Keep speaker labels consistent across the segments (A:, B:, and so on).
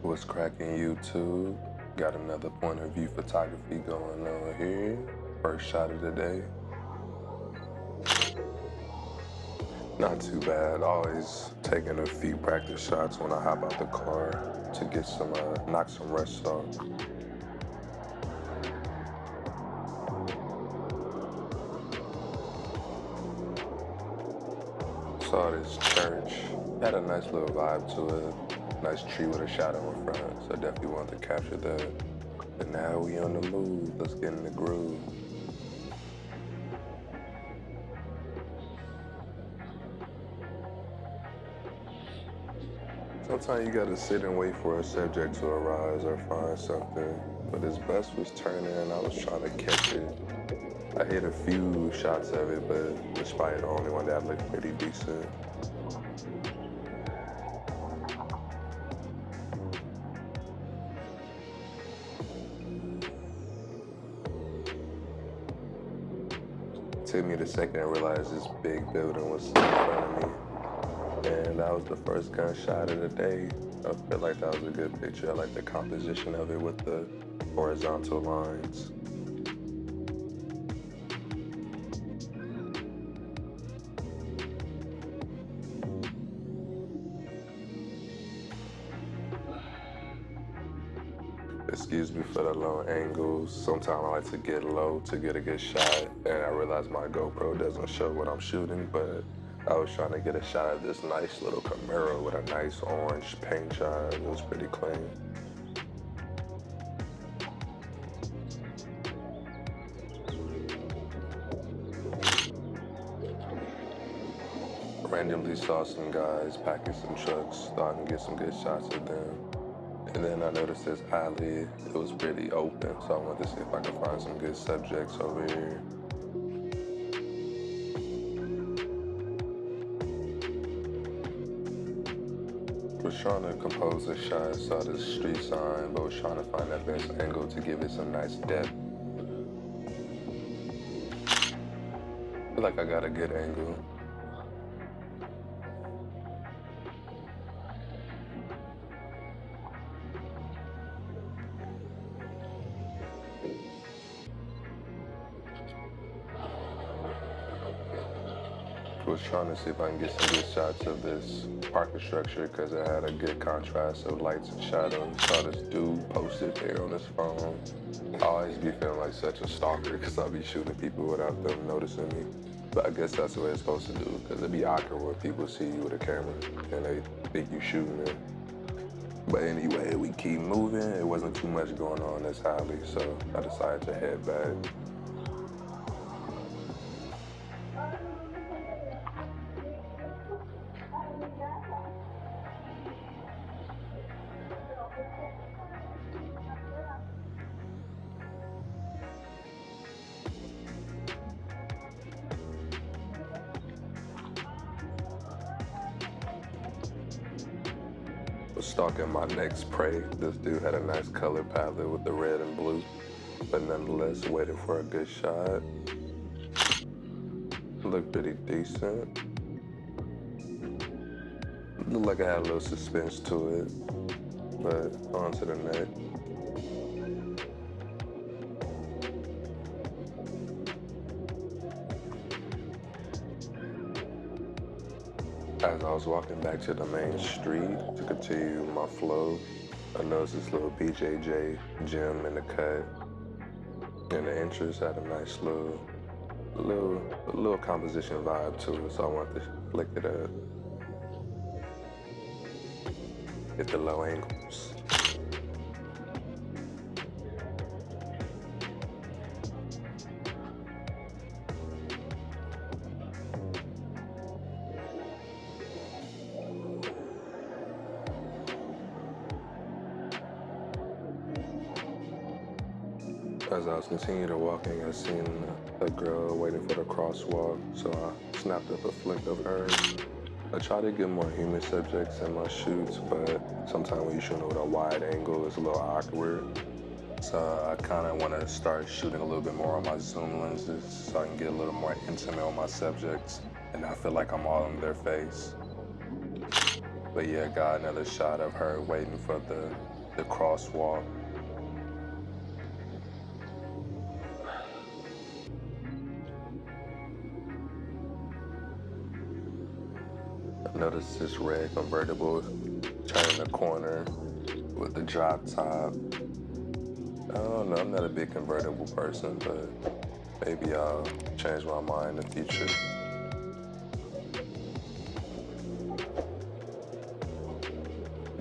A: What's cracking YouTube? Got another point of view photography going on here. First shot of the day. Not too bad. Always taking a few practice shots when I hop out the car to get some, knock some rust off. Saw this church. Had a nice little vibe to it. Nice tree with a shadow in front, so I definitely wanted to capture that. But now we on the move. Let's get in the groove. Sometimes you gotta sit and wait for a subject to arise or find something. But his bus was turning and I was trying to catch it. I hit a few shots of it, but despite the only one that looked pretty decent. Took me a second to realize this big building was in front of me. And that was the first gunshot of the day. I feel like that was a good picture. I like the composition of it with the horizontal lines. Excuse me for the low angles. Sometimes I like to get low to get a good shot, and I realize my GoPro doesn't show what I'm shooting, but I was trying to get a shot of this nice little Camaro with a nice orange paint job. It was pretty clean. Randomly saw some guys packing some trucks, thought I could get some good shots of them. And then I noticed this alley, it was pretty open, so I wanted to see if I could find some good subjects over here. Was trying to compose a shot, saw this street sign, but was trying to find that best angle to give it some nice depth. I feel like I got a good angle. Was trying to see if I can get some good shots of this parking structure because it had a good contrast of lights and shadows. Saw this dude posted there on his phone. I always be feeling like such a stalker because I'll be shooting people without them noticing me. But I guess that's the way it's supposed to do because it'd be awkward when people see you with a camera and they think you shooting them. But anyway, we keep moving. It wasn't too much going on this alley, so I decided to head back. Was stalking my next prey. This dude had a nice color palette with the red and blue, but nonetheless waiting for a good shot. Looked pretty decent. Looked like I had a little suspense to it, but on to the next. As I was walking back to the main street to continue my flow, I noticed this little BJJ gym in the cut. And the entrance had a nice little composition vibe to it, so I wanted to flick it up. Hit the low angles. As I was continuing to walking, I seen a girl waiting for the crosswalk, so I snapped up a flick of her. I try to get more human subjects in my shoots, but sometimes when you're shooting with a wide angle, it's a little awkward. So I kind of want to start shooting a little bit more on my zoom lenses so I can get a little more intimate on my subjects and I feel like I'm all in their face. But yeah, got another shot of her waiting for the the crosswalk. I noticed this red convertible turning the corner with the drop top. I don't know, I'm not a big convertible person, but maybe I'll change my mind in the future.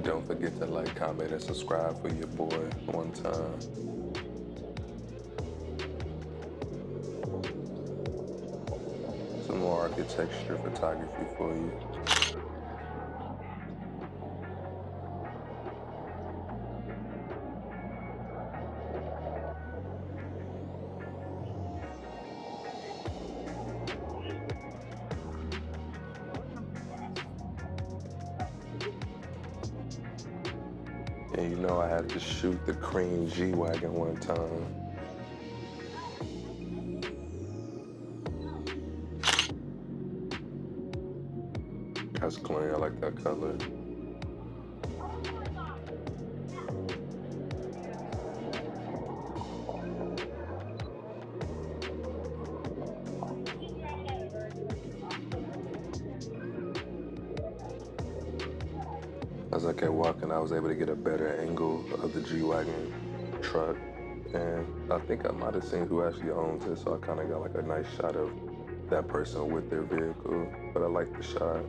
A: Don't forget to like, comment, and subscribe for your boy one time. Some more architecture photography for you. And you know I had to shoot the cream G-Wagon one time. That's clean, I like that color. As I kept walking, I was able to get a better angle of the G-Wagon truck. And I think I might have seen who actually owns it, so I kind of got like a nice shot of that person with their vehicle. But I like the shot.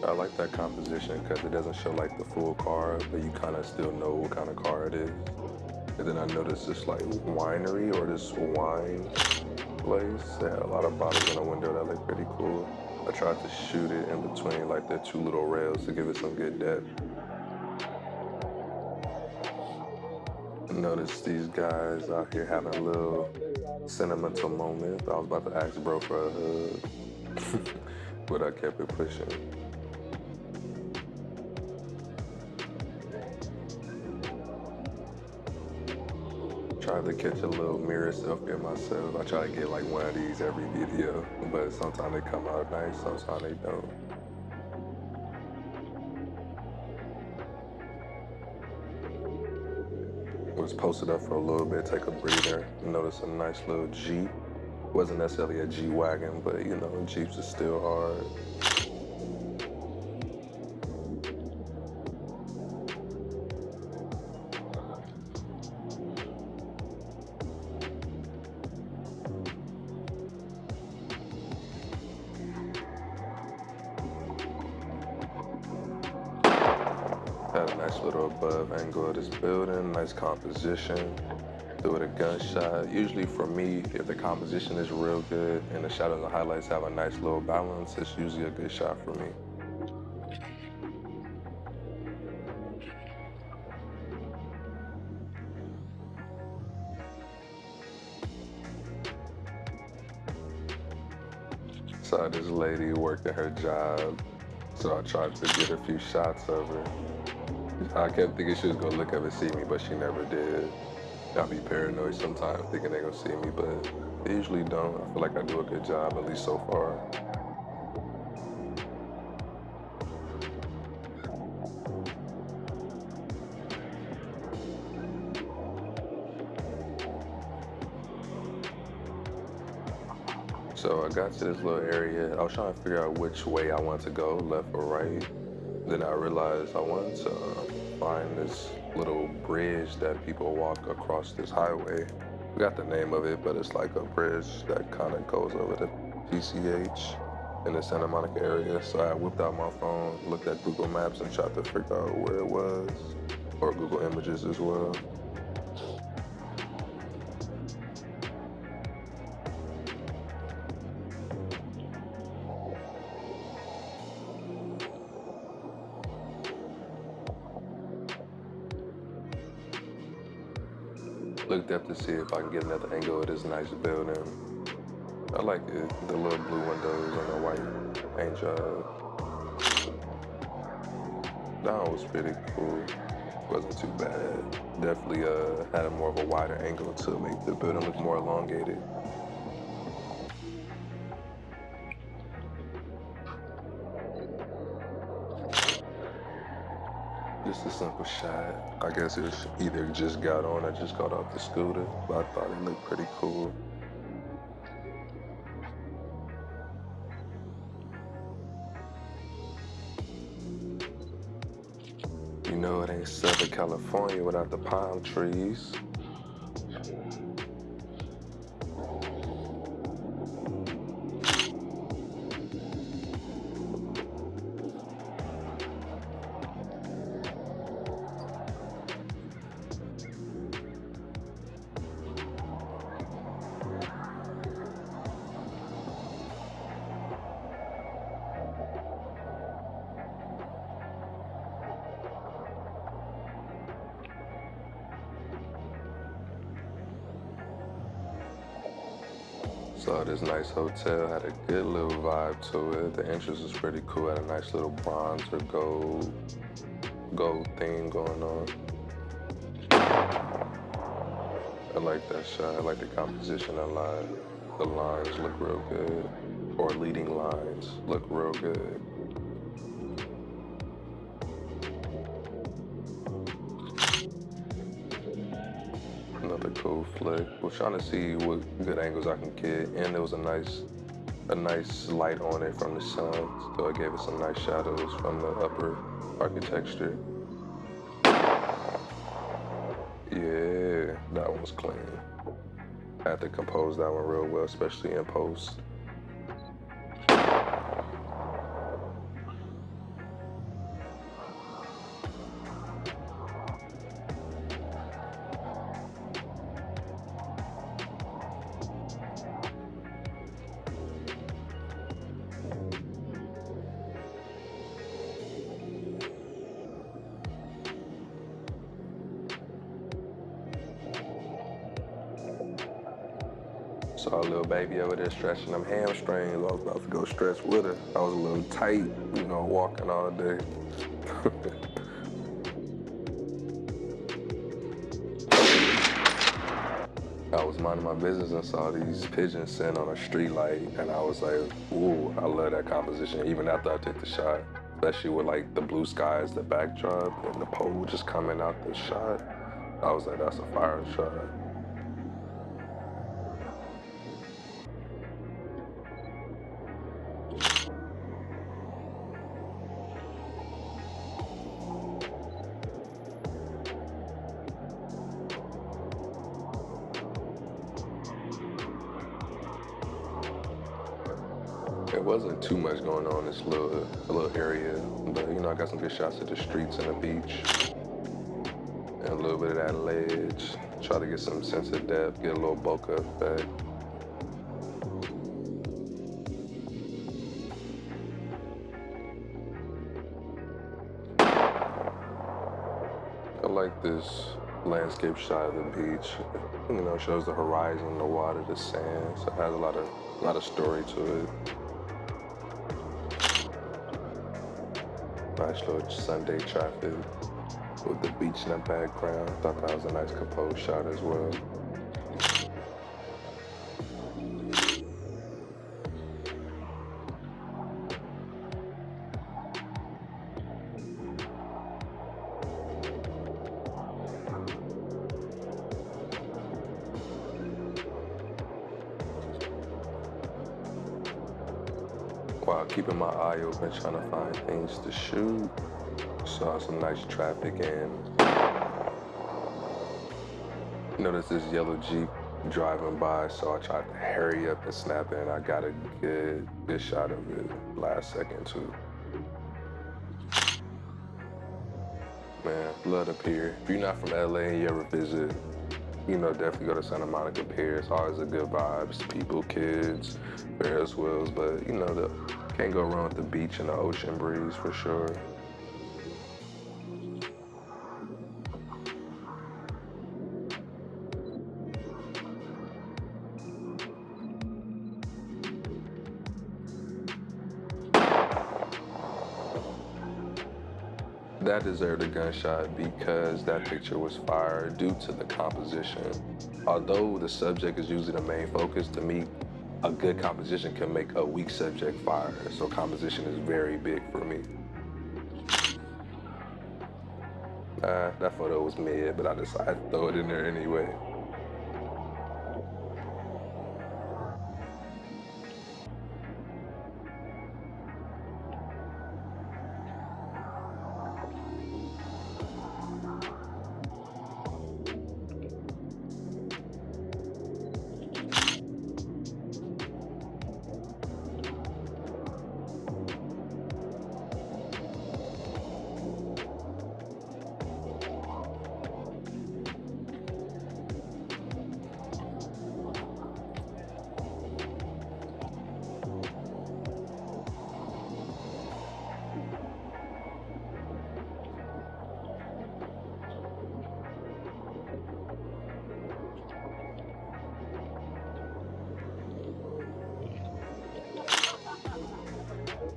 A: I like that composition because it doesn't show like the full car, but you kind of still know what kind of car it is. And then I noticed this like winery or this wine place. They had a lot of bottles in the window that looked pretty cool. I tried to shoot it in between like the two little rails to give it some good depth. I noticed these guys out here having a little sentimental moment. I was about to ask bro for a hug, but I kept it pushing. Tried to catch a little mirror selfie of myself. I try to get like one of these every video, but sometimes they come out nice, sometimes they don't. Was posted up for a little bit, take a breather, notice a nice little Jeep. Wasn't necessarily a G-Wagon, but you know, Jeeps are still hard. Had a nice little above angle of this building, nice composition. Do it a gunshot. Usually for me, if the composition is real good and the shadows and highlights have a nice little balance, it's usually a good shot for me. Saw this lady working her job, so I tried to get a few shots of her. I kept thinking she was gonna look up and see me, but she never did. I be paranoid sometimes, thinking they gonna see me, but they usually don't. I feel like I do a good job, at least so far. So I got to this little area. I was trying to figure out which way I wanted to go, left or right. Then I realized I wanted to find this little bridge that people walk across this highway. I forgot the name of it, but it's like a bridge that kind of goes over the PCH in the Santa Monica area. So I whipped out my phone, looked at Google Maps, and tried to figure out where it was, or Google Images as well. Looked up to see if I can get another angle of this nice building. I like it, the little blue windows and the white paint job. That one was pretty cool. Wasn't too bad. Definitely had a more of a wider angle to make the building look more elongated. Just a simple shot. I guess it was either just got on or just got off the scooter, but I thought it looked pretty cool. You know it ain't Southern California without the palm trees. Saw this nice hotel, had a good little vibe to it. The entrance was pretty cool, had a nice little bronze or gold theme going on. I like that shot. I like the composition a lot. The lines look real good, or leading lines look real good. Another cool flick. Was trying to see what good angles I can get, and there was a nice light on it from the sun, so it gave it some nice shadows from the upper architecture. Yeah, that one was clean. I had to compose that one real well, especially in post. Saw a little baby over there stretching them hamstrings. I was about to go stretch with her. I was a little tight, you know, walking all day. I was minding my business and saw these pigeons sitting on a street light, and I was like, ooh, I love that composition, even after I took the shot. Especially with like the blue skies, the backdrop, and the pole just coming out the shot. I was like, that's a fire shot. There wasn't too much going on in this little area, but you know, I got some good shots of the streets and the beach, and a little bit of that ledge. Try to get some sense of depth, get a little bokeh effect. I like this landscape shot of the beach. You know, shows the horizon, the water, the sand, so it has a lot of story to it. Nice little Sunday traffic with the beach in the background. Thought that was a nice composed shot as well. While keeping my eye open, trying to find things to shoot. Saw some nice traffic and noticed this yellow Jeep driving by, so I tried to hurry up and snap it, and I got a good shot of it last second too. Man, love the pier. If you're not from LA and you ever visit, you know, definitely go to Santa Monica Pier. It's always a good vibes. People, kids, Ferris wheels, but you know, can't go wrong with the beach and the ocean breeze for sure. That deserved a gunshot because that picture was fire due to the composition. Although the subject is usually the main focus, to me, a good composition can make a weak subject fire. So composition is very big for me. That photo was mid, but I decided to throw it in there anyway.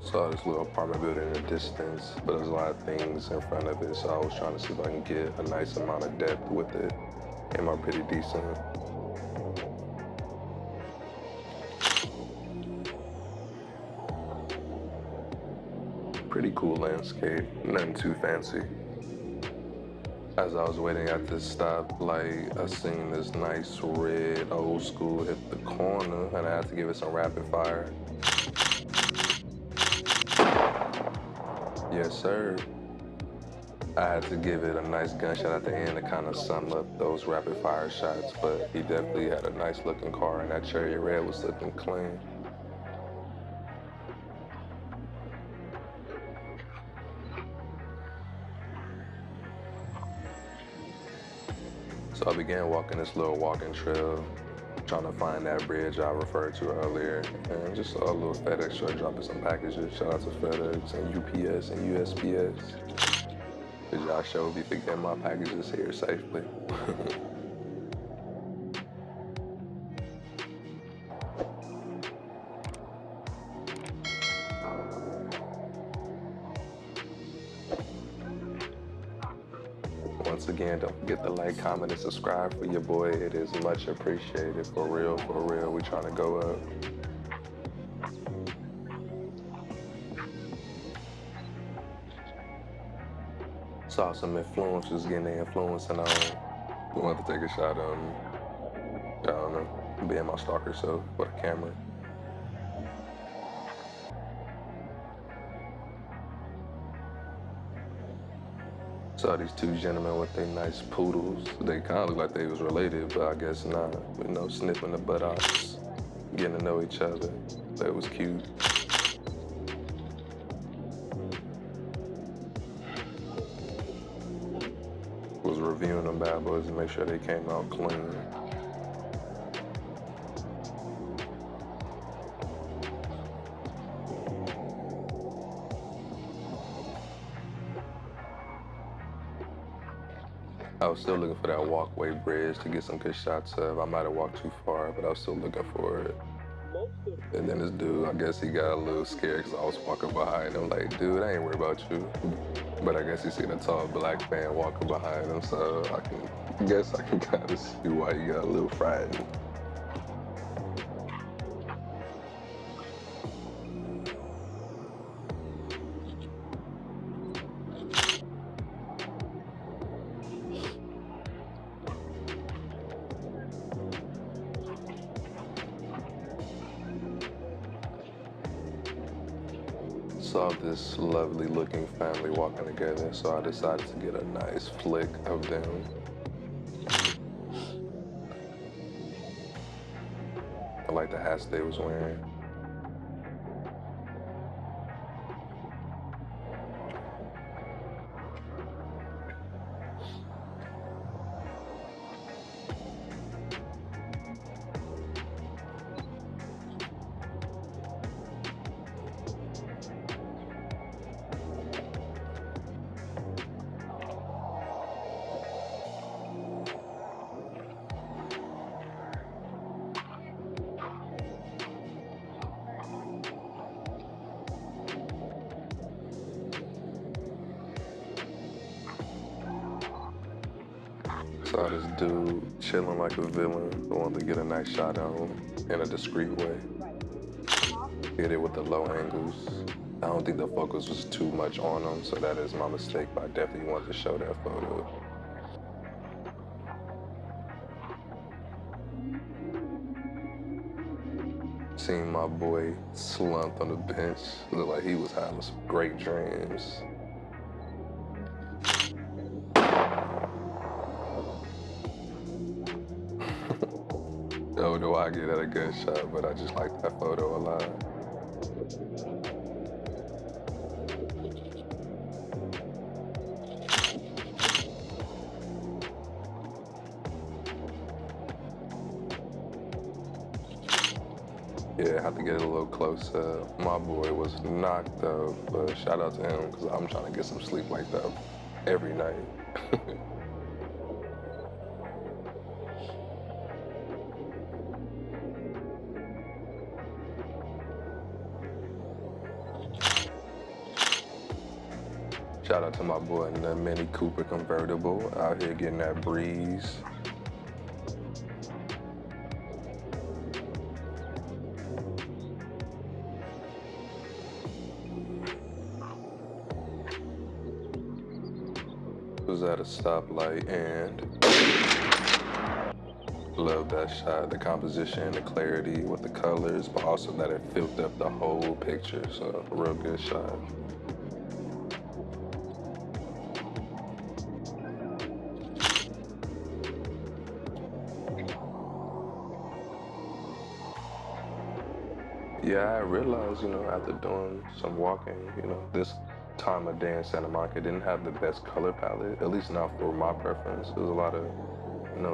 A: Saw this little apartment building in the distance, but there's a lot of things in front of it, so I was trying to see if I can get a nice amount of depth with it. Came out pretty decent. Pretty cool landscape, nothing too fancy. As I was waiting at this stoplight, I seen this nice red old school hit the corner, and I had to give it some rapid fire. Yes, sir. I had to give it a nice gunshot at the end to kind of sum up those rapid fire shots, but he definitely had a nice looking car, and that cherry red was looking clean. So I began walking this little walking trail, trying to find that bridge I referred to earlier, and just saw a little FedEx truck dropping some packages. Shout out to FedEx and UPS and USPS. Cause y'all sure be getting my packages here safely. Once again, don't forget to like, comment, and subscribe for your boy. It is much appreciated. For real, we trying to go up. Saw some influencers getting their influencing on. We wanted to take a shot on, I don't know, being my stalker self with a camera. Saw these two gentlemen with their nice poodles. They kind of look like they was related, but I guess not. You know, sniffing the buttocks, getting to know each other. That was cute. Was reviewing them bad boys to make sure they came out clean. I was still looking for that walkway bridge to get some good shots of. I might have walked too far, but I was still looking for it. And then this dude, I guess he got a little scared because I was walking behind him. Like, dude, I ain't worried about you. But I guess he seen a tall black man walking behind him, so I guess I can kind of see why he got a little frightened. Saw this lovely looking family walking together, so I decided to get a nice flick of them. I like the hats they was wearing. Saw this dude chilling like a villain. I wanted to get a nice shot on him in a discreet way. Hit it with the low angles. I don't think the focus was too much on them, so that is my mistake, but I definitely want to show that photo. Seeing my boy slumped on the bench, looked like he was having some great dreams. Oh, do I get at a good shot, but I just like that photo a lot. Yeah, I have to get it a little closer. My boy was knocked up, but shout out to him because I'm trying to get some sleep like that every night. Shout out to my boy in the Mini Cooper convertible, out here getting that breeze. Was at a stoplight and love that shot. The composition, the clarity with the colors, but also that it filled up the whole picture. So a real good shot. Yeah, I realized, after doing some walking, this time of day in Santa Monica didn't have the best color palette, at least not for my preference. There's a lot of,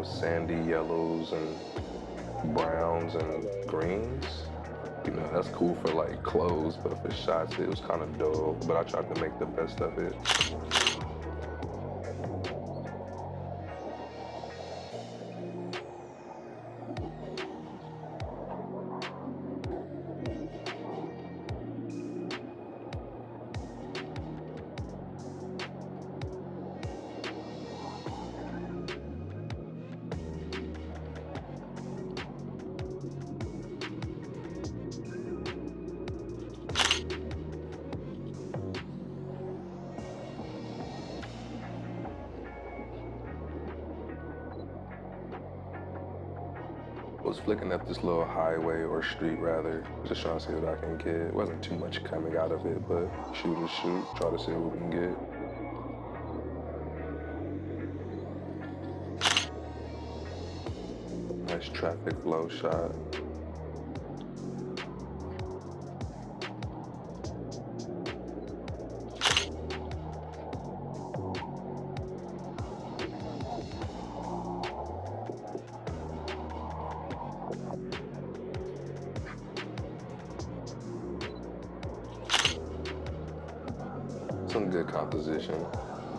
A: sandy yellows and browns and greens. That's cool for like clothes, but for shots, it was kind of dull, but I tried to make the best of it. Was flicking up this little highway or street rather, just trying to see what I can get. It wasn't too much coming out of it, but shoot and shoot, try to see what we can get. Nice traffic flow shot. Some good composition.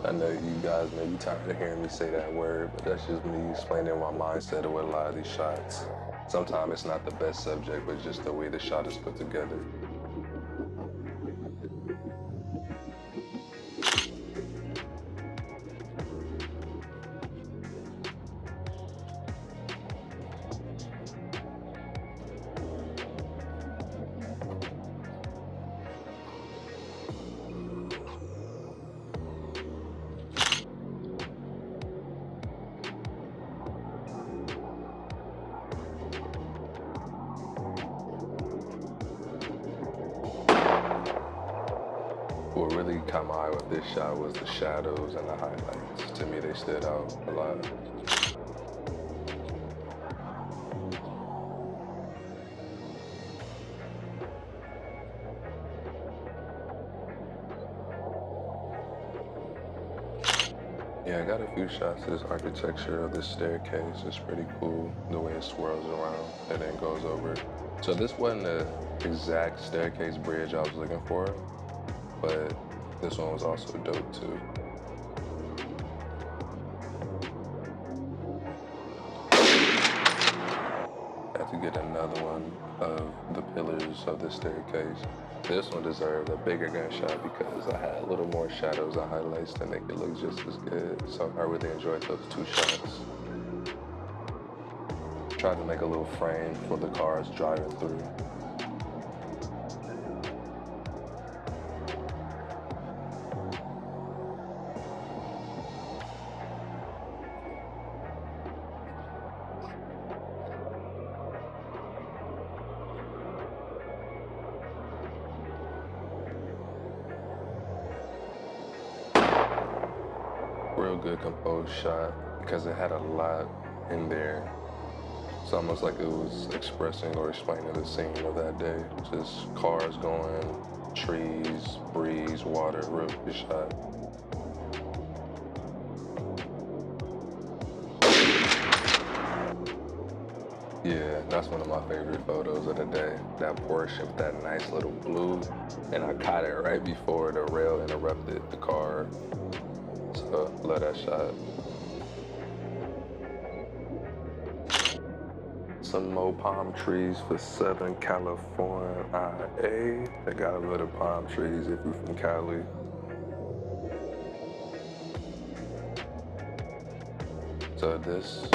A: I know you guys may be tired of hearing me say that word, but that's just me explaining my mindset with a lot of these shots. Sometimes it's not the best subject, but just the way the shot is put together. What really caught my eye with this shot was the shadows and the highlights. To me, they stood out a lot. Yeah, I got a few shots of this architecture of this staircase. It's pretty cool, the way it swirls around and then goes over. So this wasn't the exact staircase bridge I was looking for, but this one was also dope too. Had to get another one of the pillars of the staircase. This one deserved a bigger gunshot because I had a little more shadows and highlights to make it look just as good. So I really enjoyed those two shots. Tried to make a little frame for the cars driving through. good composed shot because it had a lot in there. It's almost like it was expressing or explaining the scene of that day. Just cars going, trees, breeze, water, real good shot. Yeah, that's one of my favorite photos of the day. That Porsche with that nice little blue, and I caught it right before the rail interrupted the car. So, love that shot. Some more palm trees for Southern California, IA. They gotta love the palm trees if you're from Cali. So this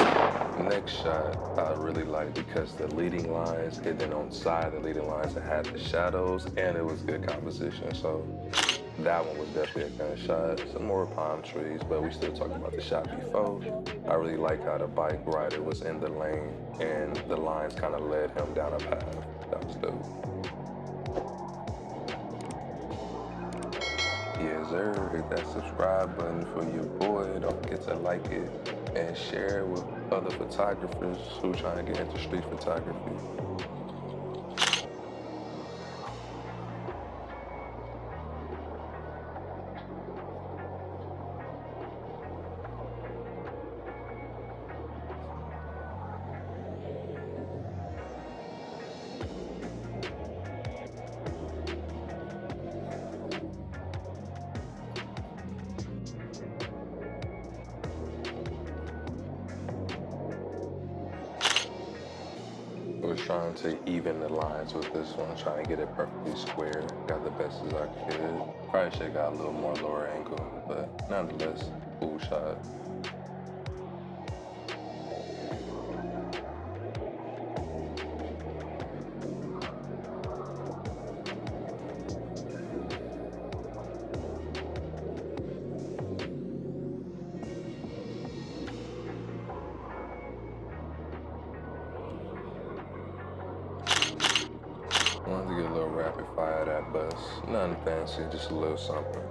A: next shot I really like because the leading lines, and then on the side of the leading lines it had the shadows and it was good composition. So that one was definitely a good shot. Some more palm trees, but we still talking about the shot before. I really like how the bike rider was in the lane and the lines kind of led him down a path. That was dope. Yes, sir. Hit that subscribe button for your boy. Don't forget to like it and share it with other photographers who trying to get into street photography. I was trying to even the lines with this one, trying to get it perfectly square. Got the best as I could. Probably should have got a little more lower angle, but nonetheless, cool shot. Wanted to get a little rapid fire at that bus. Nothing fancy, just a little something.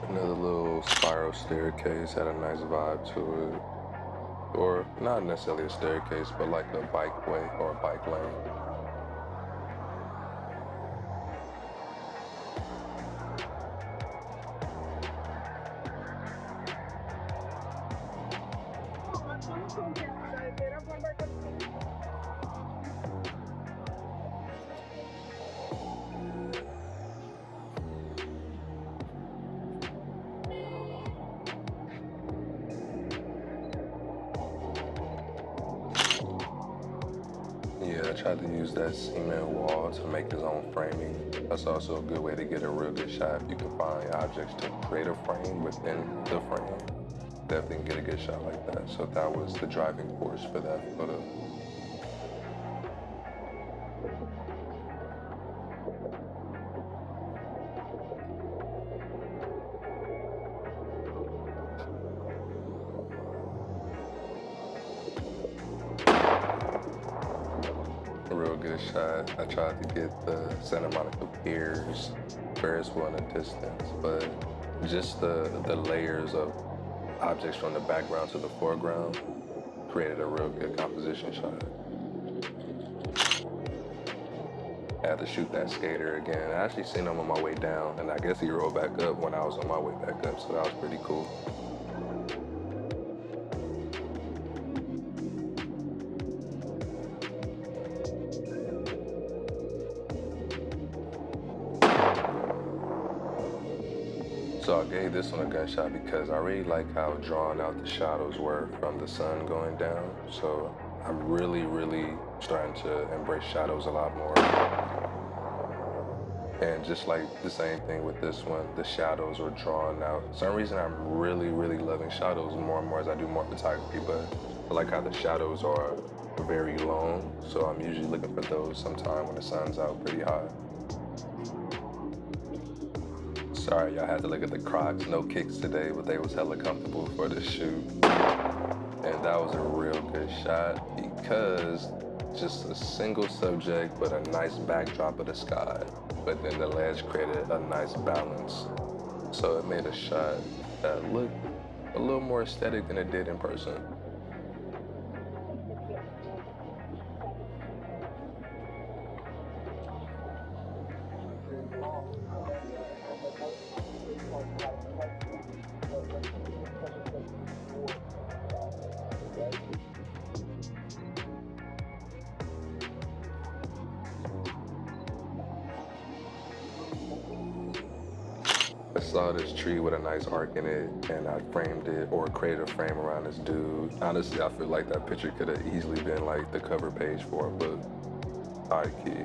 A: Another little spiral staircase, had a nice vibe to it. Or not necessarily a staircase, but like a bikeway or a bike lane. Yeah, I tried to use that cement wall to make his own framing. That's also a good way to get a real good shot. If you can find objects to create a frame within the frame, definitely can get a good shot like that. So that was the driving force for that photo. Real good shot. I tried to get the Santa Monica Piers, Ferris wheel in the distance, but just the layers of objects from the background to the foreground created a real good composition shot. I had to shoot that skater again. I actually seen him on my way down, and I guess he rolled back up when I was on my way back up, so that was pretty cool. So I gave this one a gunshot because I really like how drawn out the shadows were from the sun going down. So I'm really starting to embrace shadows a lot more. And just like the same thing with this one, the shadows are drawn out. For some reason, I'm really, really loving shadows more and more as I do more photography, but I like how the shadows are very long, so I'm usually looking for those sometime when the sun's out pretty hot. Sorry, y'all had to look at the Crocs, no kicks today, but they was hella comfortable for the shoot. And that was a real good shot because just a single subject, but a nice backdrop of the sky. But then the ledge created a nice balance. So it made a shot that looked a little more aesthetic than it did in person. I saw this tree with a nice arc in it, and I framed it or created a frame around this dude. Honestly, I feel like that picture could have easily been like the cover page for a book. High key.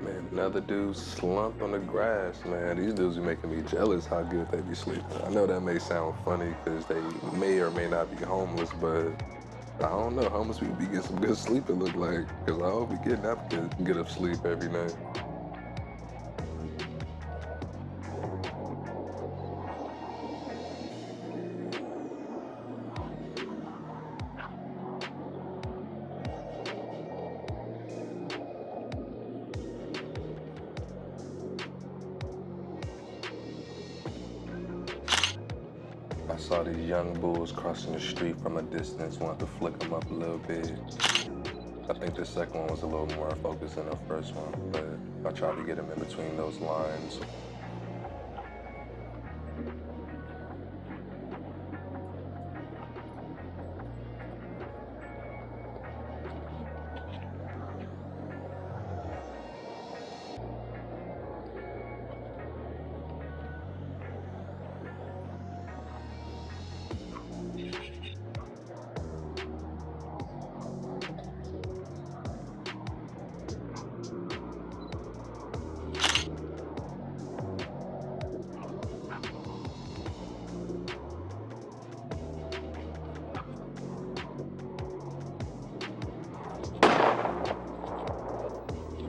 A: Man, another dude slumped on the grass, man. These dudes be making me jealous how good they be sleeping. I know that may sound funny because they may or may not be homeless, but I don't know. Homeless people be getting some good sleep, it look like. Because I hope we getting up get up sleep every night. I saw these young bulls crossing the street from a distance, wanted to flick them up a little bit. I think the second one was a little more focused than the first one, but I tried to get him in between those lines.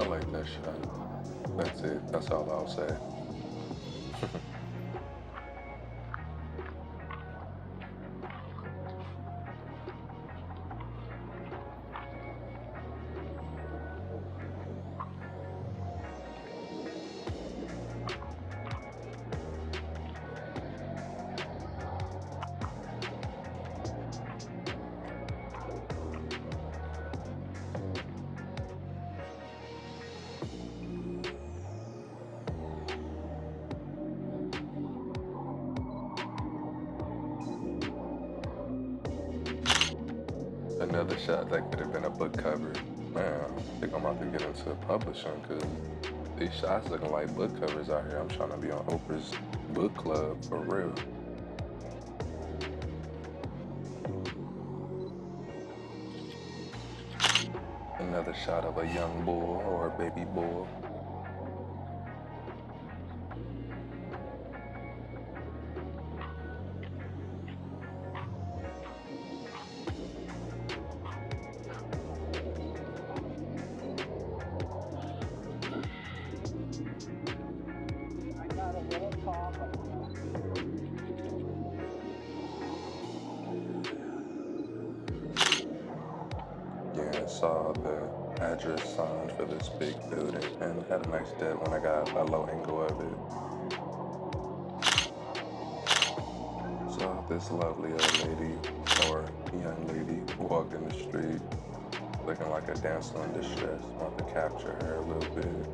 A: I like that shot. That's it. That's all I'll say. Another shot that could have been a book cover. Man, I think I'm about to get into publishing because these shots looking like book covers out here. I'm trying to be on Oprah's book club for real. Another shot of a young bull or a baby bull. Yeah, I saw the address sign for this big building and had a nice dip when I got a low angle of it. Saw this lovely old lady or young lady walking the street looking like a dancer in distress. Want to capture her a little bit.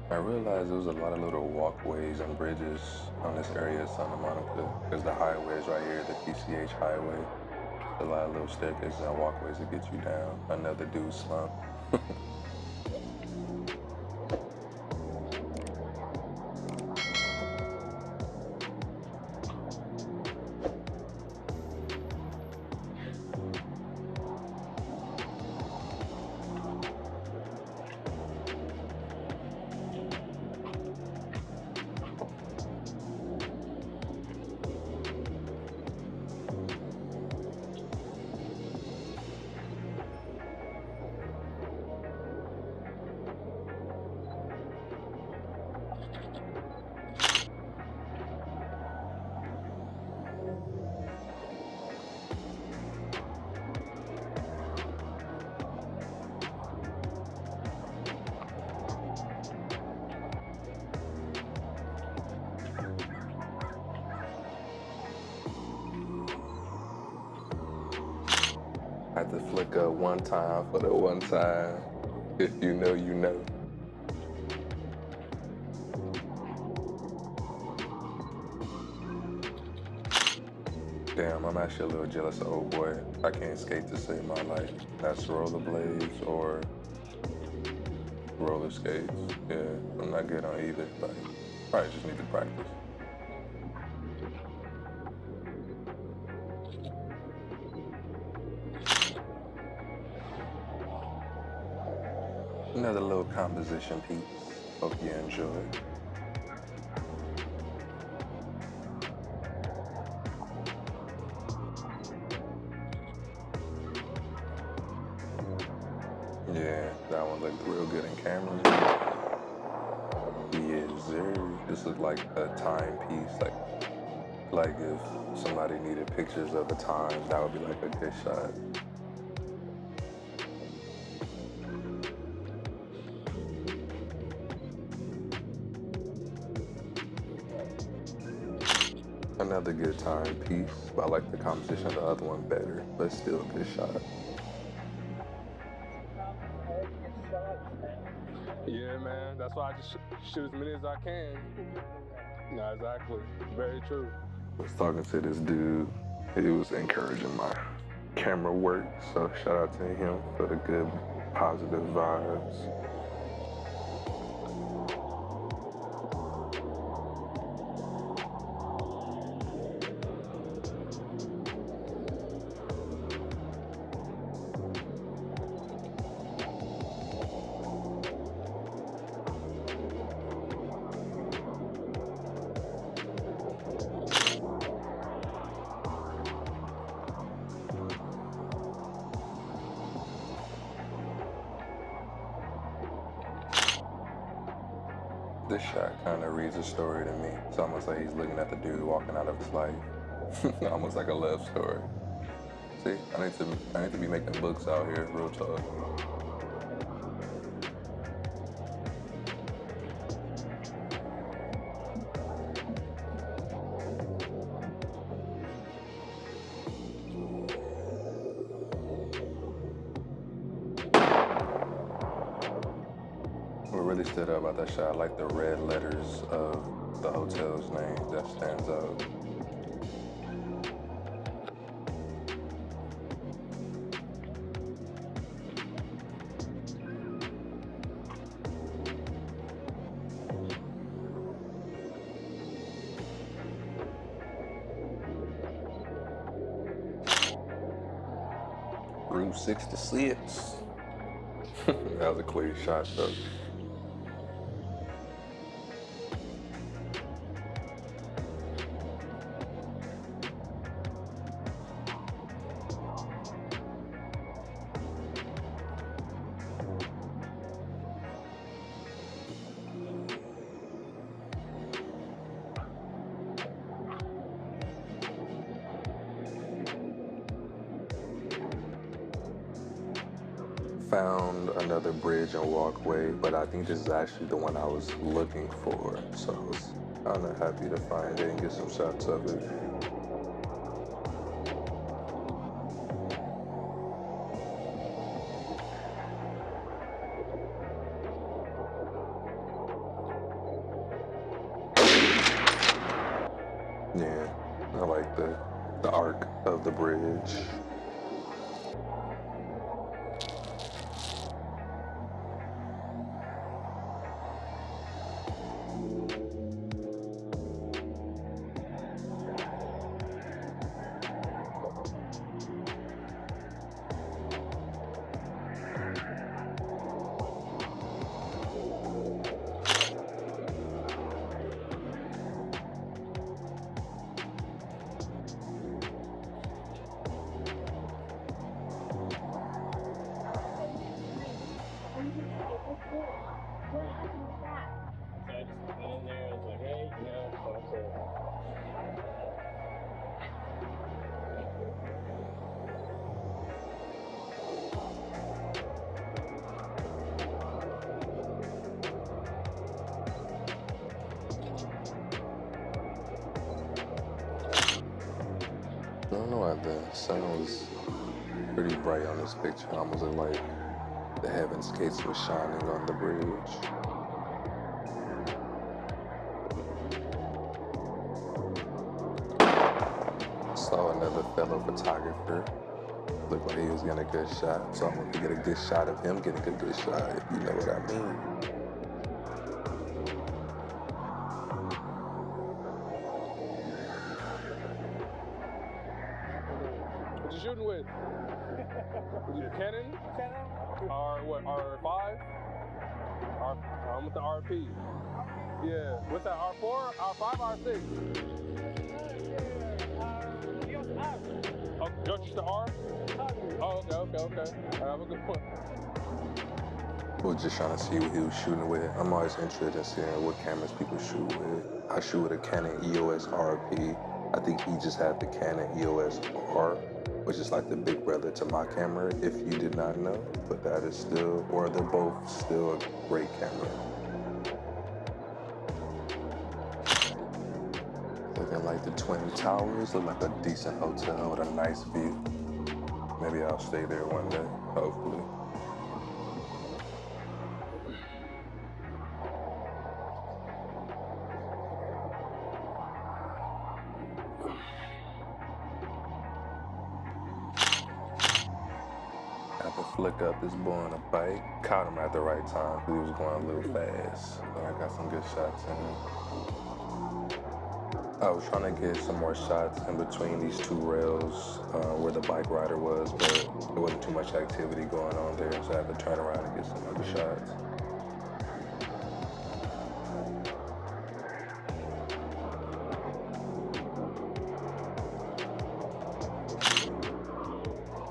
A: I realized there was a lot of little walkways and bridges on this area of Santa Monica because the highway is right here, the PCH highway. A lot of little staircases and walkways that get you down. Another dude slump. I had to flick up one time for the one time. If you know, you know. Damn, I'm actually a little jealous of old boy. I can't skate to save my life. That's rollerblades or roller skates. Yeah, I'm not good on either, but probably just need to practice. Another little composition piece. Hope you enjoy. Yeah, that one looked real good in camera. Yes, sir. This looked like a timepiece. Like if somebody needed pictures of a time, that would be like a good shot. Another good timepiece, but I like the composition of the other one better, but still a good shot.
B: Yeah, man. That's why I just shoot as many as I can. No, exactly. Very true.
A: I was talking to this dude. He was encouraging my camera work, so shout out to him for the good, positive vibes. This shot kind of reads a story to me. It's almost like he's looking at the dude walking out of his life. Almost like a love story. See, I need to be making books out here, real talk. What really stood out about that shot, I like the red letters of the hotel's name that stands out. Route 66. That was a clear shot though. Found another bridge and walkway, but I think this is actually the one I was looking for. So I was kind of happy to find it and get some shots of it. bridge. I don't know why the sun was pretty bright on this picture. Almost looked like the heavens gates were shining on the bridge. Saw another fellow photographer. Looked like he was getting a good shot. So I wanted to get a good shot of him getting a good shot, if you know what I mean.
B: What you shooting with? Canon? R what? R5? I'm with the RP. Yeah. What's that? R4? R5? R6? Oh, don't you the R? Oh, okay. Have a good one.
A: I was just trying to see what he was shooting with. I'm always interested in seeing what cameras people shoot with. I shoot with a Canon EOS RP. I think he just had the Canon EOS R, which is like the big brother to my camera, if you did not know. But that is still, or they're both still a great camera. Looking like the Twin Towers, look like a decent hotel with a nice view. Maybe I'll stay there one day, hopefully. I had to flick up this boy on a bike. Caught him at the right time because he was going a little fast. So I got some good shots in him. I was trying to get some more shots in between these two rails where the bike rider was, but there wasn't too much activity going on there, so I had to turn around and get some other shots.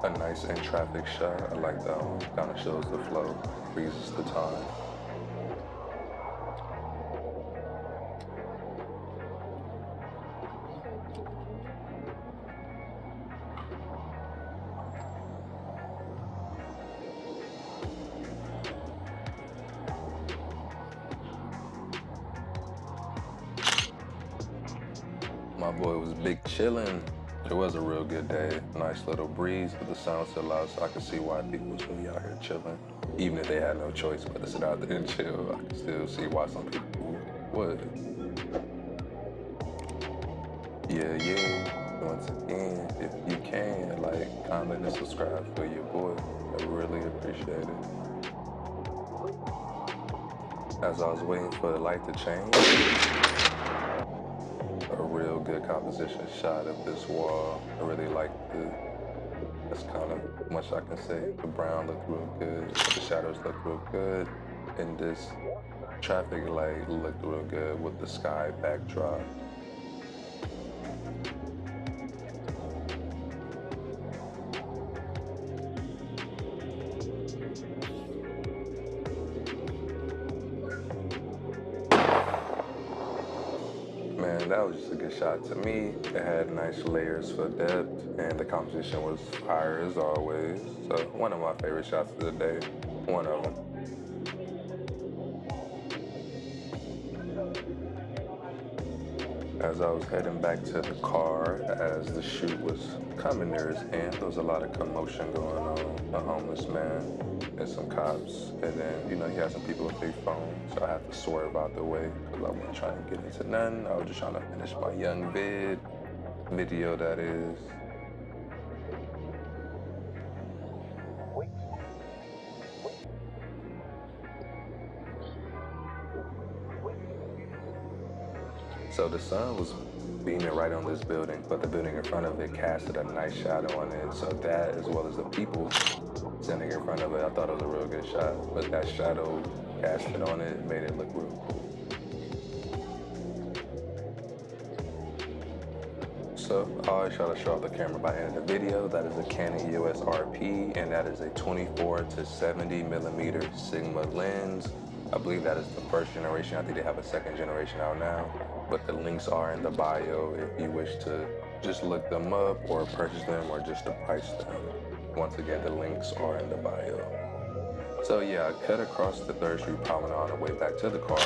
A: A nice in-traffic shot. I like that one. Kind of shows the flow, freezes the time. My boy was big chillin'. It was a real good day. Nice little breeze, but the sun still out, so I could see why people was really out here chilling. Even if they had no choice but to sit out there and chill, I could still see why some people would. Yeah. Once again, if you can, like, comment and subscribe for your boy. I really appreciate it. As I was waiting for the light to change, a real good composition shot of this wall. I really like that's kind of much I can say. The brown looked real good, the shadows looked real good, and this traffic light looked real good with the sky backdrop. Man, that was just a good shot to me. It had nice layers for depth, and the composition was fire as always. So one of my favorite shots of the day, one of them. As I was heading back to the car, as the shoot was coming near his end, there was a lot of commotion going on. A homeless man and some cops, and then, you know, he had some people with big phones, so I had to swerve out the way because I wasn't trying to get into nothing. I was just trying to finish my young video, that is. So the sun was beaming right on this building, but the building in front of it casted a nice shadow on it. So that, as well as the people standing in front of it, I thought it was a real good shot. But that shadow casted on it made it look real cool. So I always try to show off the camera by end of the video. That is a Canon EOS RP, and that is a 24 to 70 millimeter Sigma lens. I believe that is the first generation. I think they have a second generation out now, but the links are in the bio if you wish to just look them up or purchase them or just to price them. Once again, the links are in the bio. So yeah, I cut across the 3rd Street Promenade on the way back to the car.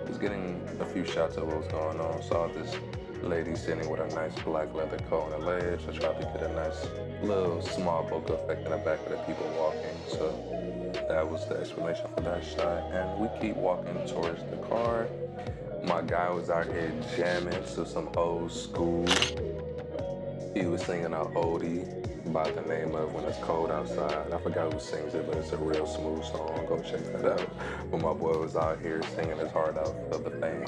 A: Was getting a few shots of what was going on. Saw this lady sitting with a nice black leather coat on the ledge. I tried to get a nice little small bokeh effect in the back of the people walking. So that was the explanation for that shot. And we keep walking towards the car. My guy was out here jamming to some old school. He was singing an oldie by the name of When It's Cold Outside. I forgot who sings it, but it's a real smooth song. Go check that out. But my boy was out here singing his heart out for the fame.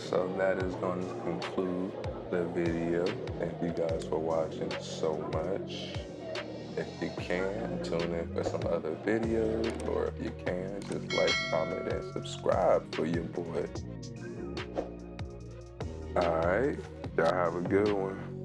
A: So that is going to conclude the video. Thank you guys for watching so much. If you can, tune in for some other videos, or if you can, just like, comment, and subscribe for your boy. All right, y'all have a good one.